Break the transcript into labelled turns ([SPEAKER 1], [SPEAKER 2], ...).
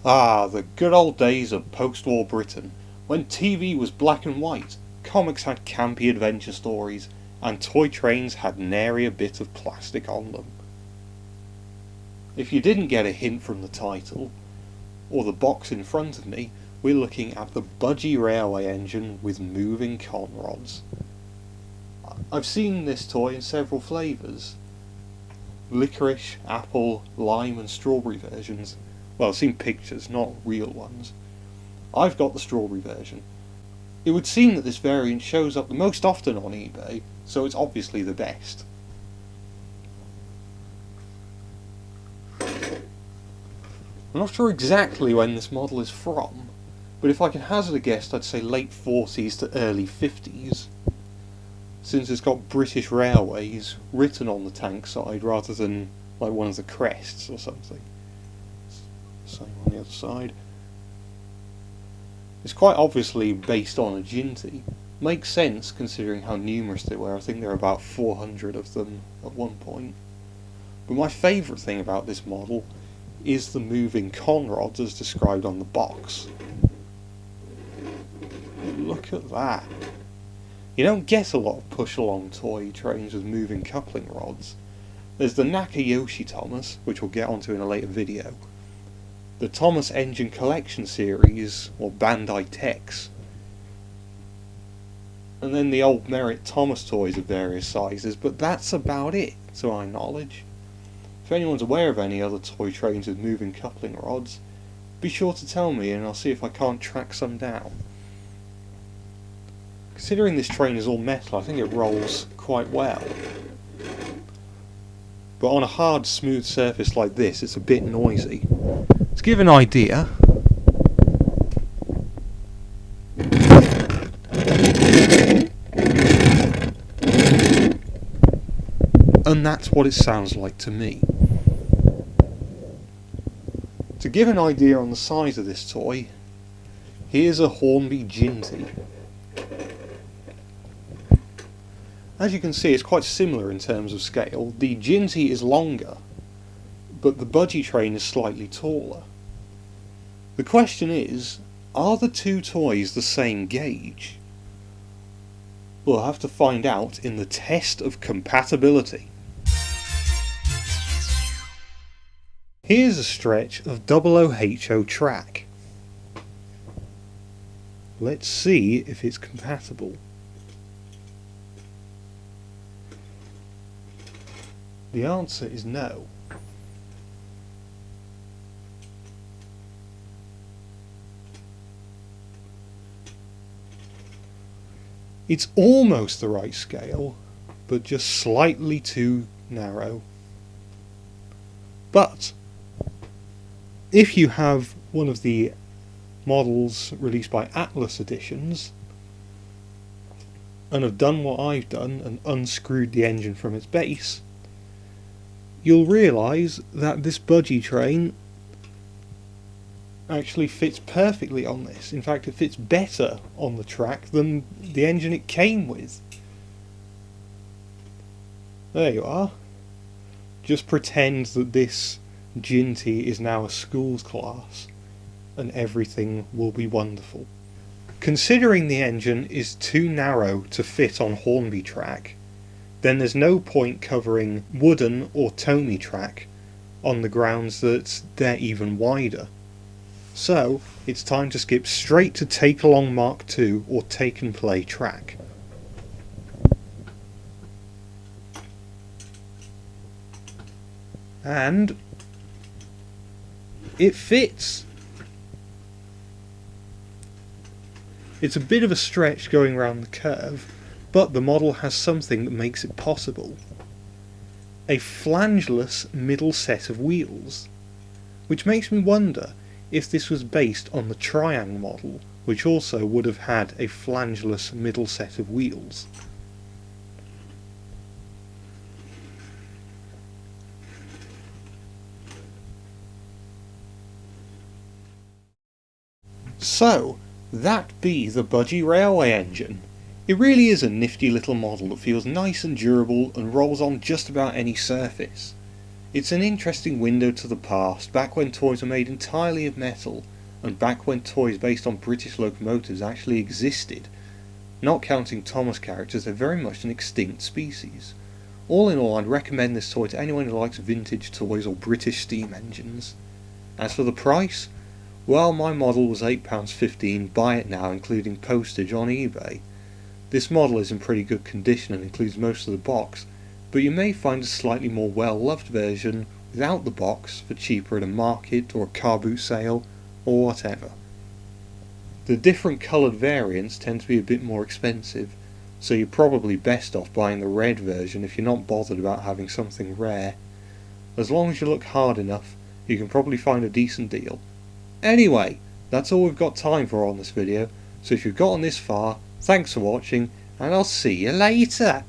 [SPEAKER 1] Ah, the good old days of post-war Britain, when TV was black and white, comics had campy adventure stories, and toy trains had nary a bit of plastic on them. If you didn't get a hint from the title, or the box in front of me, we're looking at the Budgie Railway Engine with moving con rods. I've seen this toy in several flavours: licorice, apple, lime and strawberry versions. Well, I've seen pictures, not real ones. I've got the strawberry version. It would seem that this variant shows up the most often on eBay, so it's obviously the best. I'm not sure exactly when this model is from, but if I can hazard a guess, I'd say late 40s to early 50s, since it's got British Railways written on the tank side rather than like one of the crests or something. Same on the other side. It's quite obviously based on a Ginty. Makes sense considering how numerous they were. I think there were about 400 of them at one point. But my favourite thing about this model is the moving con rods as described on the box. Look at that. You don't get a lot of push-along toy trains with moving coupling rods. There's the Nakayoshi Thomas, which we'll get onto in a later video, the Thomas Engine Collection Series, or Bandai Tex, and then the old Merit Thomas toys of various sizes, but that's about it, to my knowledge. If anyone's aware of any other toy trains with moving coupling rods, be sure to tell me and I'll see if I can't track some down. Considering this train is all metal, I think it rolls quite well. But on a hard, smooth surface like this, it's a bit noisy. To give an idea, and that's what it sounds like to me. To give an idea on the size of this toy, here's a Hornby Ginty. As you can see, it's quite similar in terms of scale. The Ginty is longer, but the Budgie train is slightly taller. The question is, are the two toys the same gauge? We'll have to find out in the test of compatibility. Here's a stretch of 00HO track. Let's see if it's compatible. The answer is no. It's almost the right scale, but just slightly too narrow. But if you have one of the models released by Atlas Editions and have done what I've done and unscrewed the engine from its base, you'll realise that this Budgie train actually fits perfectly on this. In fact, it fits better on the track than the engine it came with. There you are. Just pretend that this Ginty is now a school's class and everything will be wonderful. Considering the engine is too narrow to fit on Hornby track, then there's no point covering wooden or Tomy track on the grounds that they're even wider. So it's time to skip straight to Take Along Mark II or Take and Play track. And it fits. It's a bit of a stretch going around the curve, but the model has something that makes it possible. A flangeless middle set of wheels, which makes me wonder if this was based on the Triang model, which also would have had a flangeless middle set of wheels. So, that be the Budgie Railway Engine. It really is a nifty little model that feels nice and durable and rolls on just about any surface. It's an interesting window to the past, back when toys were made entirely of metal, and back when toys based on British locomotives actually existed. Not counting Thomas characters, they're very much an extinct species. All in all, I'd recommend this toy to anyone who likes vintage toys or British steam engines. As for the price, well, my model was £8.15, buy it now including postage on eBay. This model is in pretty good condition and includes most of the box, but you may find a slightly more well-loved version without the box for cheaper at a market or a car boot sale or whatever. The different coloured variants tend to be a bit more expensive, so you're probably best off buying the red version if you're not bothered about having something rare. As long as you look hard enough, you can probably find a decent deal. Anyway, that's all we've got time for on this video, so if you've gotten this far, thanks for watching, and I'll see you later!